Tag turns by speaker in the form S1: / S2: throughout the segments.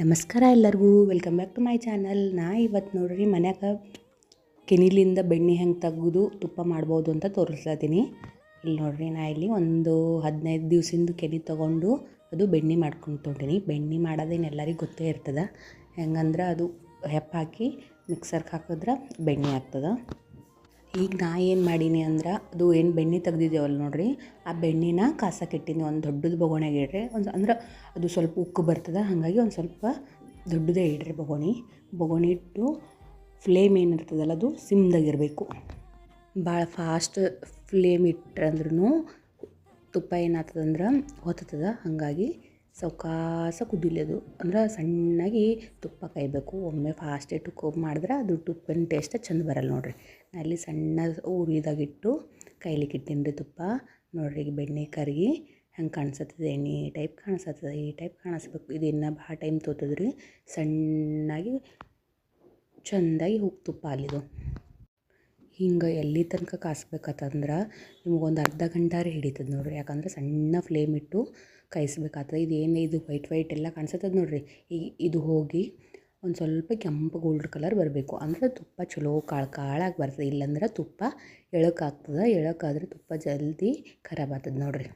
S1: ನಮಸ್ಕಾರ ಎಲ್ಲರಿಗೂ, welcome back to my channel. ಇವತ್ತು ನೋಡ್ರಿ ಮನ್ಯಾಗ ಕೆನಿಲಿಂದ ಬೆಣ್ಣೆ ಹೆಂಗೆ ತೆಗೆದು ತುಪ್ಪ ಮಾಡ್ಬೋದು ಅಂತ ತೋರಿಸ್ಲತ್ತೀನಿ. ಇಲ್ಲಿ ನೋಡ್ರಿ, ಇಲ್ಲಿ ಒಂದು 15 ದಿವಸದಿಂದ ಕೆನೆ ತೊಗೊಂಡು ಅದು ಬೆಣ್ಣೆ ಮಾಡ್ಕೊಂಡು ಬೆಣ್ಣೆ ಮಾಡೋದೇನು ಎಲ್ಲರಿಗೂ ಗೊತ್ತೇ ಇರ್ತದೆ. ಹೆಂಗಂದ್ರೆ ಅದು ಹೆಪ್ಪ ಹಾಕಿ ಮಿಕ್ಸರ್ಗೆ ಹಾಕಿದ್ರೆ ಬೆಣ್ಣೆ ಆಗ್ತದೆ. ಈಗ ಏನು ಮಾಡೀನಿ ಅಂದ್ರೆ, ಅದು ಏನು ಬೆಣ್ಣೆ ತೆಗ್ದಿದ್ದೇವಲ್ಲ ನೋಡ್ರಿ, ಆ ಬೆಣ್ಣೆನ ಕಾಸಕ್ಕೆ ಇಟ್ಟೀನಿ. ಒಂದು ದೊಡ್ಡದು ಬೊಗೋಣಿಗೆ ಇಡ್ರಿ, ಅಂದ್ರೆ ಅದು ಸ್ವಲ್ಪ ಉಕ್ಕು ಬರ್ತದೆ. ಹಾಗಾಗಿ ಒಂದು ಸ್ವಲ್ಪ ದೊಡ್ಡದೇ ಇಡ್ರಿ ಬೊಗೋಣಿ ಇಟ್ಟು ಫ್ಲೇಮ್ ಏನಿರ್ತದಲ್ಲ ಅದು ಸಿಮ್ದಾಗಿರಬೇಕು. ಭಾಳ ಫಾಸ್ಟ್ ಫ್ಲೇಮ್ ಇಟ್ರಂದ್ರೂ ತುಪ್ಪ ಏನಾಗ್ತದಂದ್ರೆ ಹೊತ್ತದ. ಹಾಗಾಗಿ ಸಾವಕಾಶ ಕುದಿಲಿದು, ಅಂದ್ರೆ ಸಣ್ಣಾಗಿ ತುಪ್ಪ ಕಾಯಬೇಕು. ಒಮ್ಮೆ ಫಾಸ್ಟ್ ಇಟ್ಟು ಮಾಡಿದ್ರೆ ಅದು ತುಪ್ಪಿನ ಟೇಸ್ಟ್ ಚಂದ ಬರಲ್ಲ ನೋಡ್ರಿ. ಅಲ್ಲಿ ಸಣ್ಣ ಉರಿದಾಗಿಟ್ಟು ಕೈಲಿಕ್ಕೆ ಇಟ್ಟೀನಿ ತುಪ್ಪ. ನೋಡ್ರಿ, ಈಗ ಬೆಣ್ಣೆ ಕರಗಿ ಹೆಂಗೆ ಕಾಣಿಸ್ತದೆ, ಎಣ್ಣೆ ಟೈಪ್ ಕಾಣಿಸ್ತದೆ. ಈ ಟೈಪ್ ಕಾಣಿಸ್ಬೇಕು. ಇದು ಇನ್ನೂ ಭಾಳ ಟೈಮ್ ತೊಗೊತದ್ರಿ. ಸಣ್ಣಾಗಿ ಚೆಂದಾಗಿ ತುಪ್ಪ ಅಲ್ಲಿದು ಹಿಂಗೆ ಎಲ್ಲಿ ತನಕ ಕಾಯಿಸ್ಬೇಕಂತಂದ್ರೆ ನಿಮಗೊಂದು ಅರ್ಧ ಗಂಟಾರೆ ಹಿಡಿತದೆ ನೋಡ್ರಿ. ಯಾಕಂದ್ರೆ ಸಣ್ಣ ಫ್ಲೇಮ್ ಇಟ್ಟು ಕಾಯಿಸ್ಬೇಕಾಗ್ತದೆ. ಇದು ವೈಟ್ ಎಲ್ಲ ಕಾಣಿಸ್ತದೆ ನೋಡ್ರಿ. ಈಗ ಇದು ಹೋಗಿ ಒಂದು ಸ್ವಲ್ಪ ಕೆಂಪು ಗೋಲ್ಡ್ ಕಲರ್ ಬರಬೇಕು. ಅಂದ್ರೆ ತುಪ್ಪ ಚಲೋ ಕಾಳಾಗಿ ಬರ್ತದೆ. ಇಲ್ಲಾಂದ್ರೆ ತುಪ್ಪ ಎಳಕಾಗ್ತದೆ. ಎಳಕಾದ್ರೆ ತುಪ್ಪ ಜಲ್ದಿ ಖರಾಬ್ ಆಗ್ತದೆ ನೋಡ್ರಿ.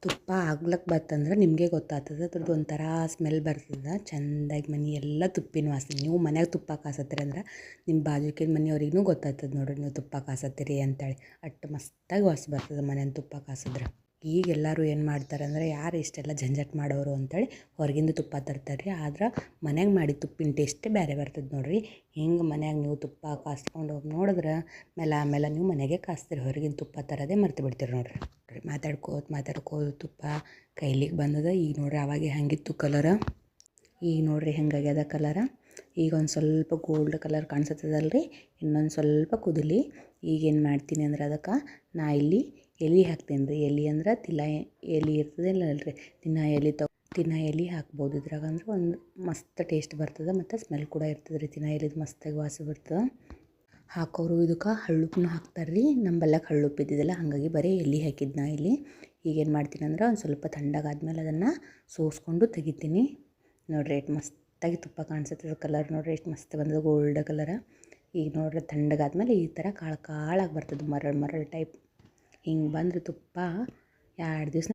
S1: ತುಪ್ಪ ಆಗ್ಲಕ್ಕೆ ಬರ್ತಂದ್ರೆ ನಿಮಗೆ ಗೊತ್ತಾಗ್ತದೆ. ಅದ್ರದ್ದು ಒಂಥರ ಸ್ಮೆಲ್ ಬರ್ತದೆ. ಚೆಂದಾಗಿ ಮನೆ ಎಲ್ಲ ತುಪ್ಪಿನ ವಾಸನೆ. ನೀವು ಮನ್ಯಾಗ ತುಪ್ಪ ಕಾಸತ್ತೀರಿ ಅಂದ್ರೆ ನಿಮ್ಮ ಬಾಜುಕಿನ ಮನೆಯವ್ರಿಗೂ ಗೊತ್ತಾಗ್ತದೆ ನೋಡ್ರಿ, ನೀವು ತುಪ್ಪ ಕಾಸತ್ತೀರಿ ಅಂತೇಳಿ. ಅಷ್ಟು ಮಸ್ತಾಗಿ ವಾಸನೆ ಬರ್ತದೆ ಮನೇನ ತುಪ್ಪ ಕಾಸಿದ್ರೆ. ಈಗ ಎಲ್ಲರೂ ಏನು ಮಾಡ್ತಾರೆ ಅಂದರೆ, ಯಾರು ಇಷ್ಟೆಲ್ಲ ಜಂಜಟ್ ಮಾಡೋರು ಅಂತೇಳಿ ಹೊರಗಿಂದ ತುಪ್ಪ ತರ್ತಾರೆ ರೀ. ಆದ್ರೆ ಮನ್ಯಾಗ ಮಾಡಿ ತುಪ್ಪಿನ ಟೇಸ್ಟೇ ಬೇರೆ ಬರ್ತದೆ ನೋಡ್ರಿ. ಹಿಂಗೆ ಮನ್ಯಾಗ ನೀವು ತುಪ್ಪ ಕಾಸ್ಕೊಂಡು ಹೋಗಿ ನೋಡಿದ್ರೆ ಆಮೇಲೆ ನೀವು ಮನೆಗೆ ಕಾಸ್ತೀರಿ. ಹೊರಗಿನ ತುಪ್ಪ ತರೋದೇ ಮರ್ತು ಬಿಡ್ತೀರಿ ನೋಡ್ರಿ. ಮಾತಾಡ್ಕೋತ ತುಪ್ಪ ಕೈಲಿಗೆ ಬಂದದ. ಈಗ ನೋಡ್ರಿ, ಅವಾಗೆ ಹೆಂಗಿತ್ತು ಕಲರ, ಈಗ ನೋಡ್ರಿ ಹೆಂಗಾಗ್ಯದ ಕಲರ. ಈಗ ಒಂದು ಸ್ವಲ್ಪ ಗೋಲ್ಡ್ ಕಲರ್ ಕಾಣಿಸ್ತದಲ್ರಿ. ಇನ್ನೊಂದು ಸ್ವಲ್ಪ ಕುದಲಿ. ಈಗೇನು ಮಾಡ್ತೀನಿ ಅಂದ್ರೆ, ಅದಕ್ಕೆ ಇಲ್ಲಿ ಎಲೆ ಹಾಕ್ತೀನಿ ರೀ. ಎಲೆ ಅಂದ್ರೆ ತಿಲ್ಲ ಎಲೆ ಇರ್ತದಿಲ್ಲ ಅಲ್ರಿ, ತಿನ್ನ ಎಲೆ ಹಾಕ್ಬೋದು ಇದ್ರಾಗ. ಅಂದ್ರೆ ಒಂದು ಮಸ್ತ್ ಟೇಸ್ಟ್ ಬರ್ತದೆ ಮತ್ತು ಸ್ಮೆಲ್ ಕೂಡ ಇರ್ತದೆ ರೀ. ತಿನ್ನ ಎಲೆದು ಮಸ್ತಾಗಿ ವಾಸನೆ ಬರ್ತದೆ. ಹಾಕೋರು ಇದಕ್ಕೆ ಹಳ್ಳುಪ್ಪನ್ನು ಹಾಕ್ತಾರೆ ರೀ. ನಮ್ಮಲ್ಲೆಗೆ ಹಳ್ಳುಪ್ಪು ಇದ್ದಿದ್ದಿಲ್ಲ, ಹಾಗಾಗಿ ಬರೀ ಎಲೆ ಹಾಕಿದ್ದು ಇಲ್ಲಿ. ಈಗೇನು ಮಾಡ್ತೀನಿ ಅಂದ್ರೆ, ಒಂದು ಸ್ವಲ್ಪ ತಣ್ಣಗಾದ್ಮೇಲೆ ಅದನ್ನು ಸೋಸ್ಕೊಂಡು ತೆಗಿತೀನಿ. ನೋಡ್ರಿ, ಎಷ್ಟು ಮಸ್ತಾಗಿ ತುಪ್ಪ ಕಾಣಿಸುತ್ತದೆ. ಕಲರ್ ನೋಡ್ರಿ ಎಷ್ಟು ಮಸ್ತ್ ಬಂದದ, ಗೋಲ್ಡ್ ಕಲರ. ಈಗ ನೋಡ್ರಿ, ತಣ್ಣಗಾದ್ಮೇಲೆ ಈ ಥರ ಕಾಳಾಗಿ ಬರ್ತದೆ, ಮರಳು ಟೈಪ್. ಹಿಂಗೆ ಬಂದರೆ ತುಪ್ಪ 2 ದಿವಸ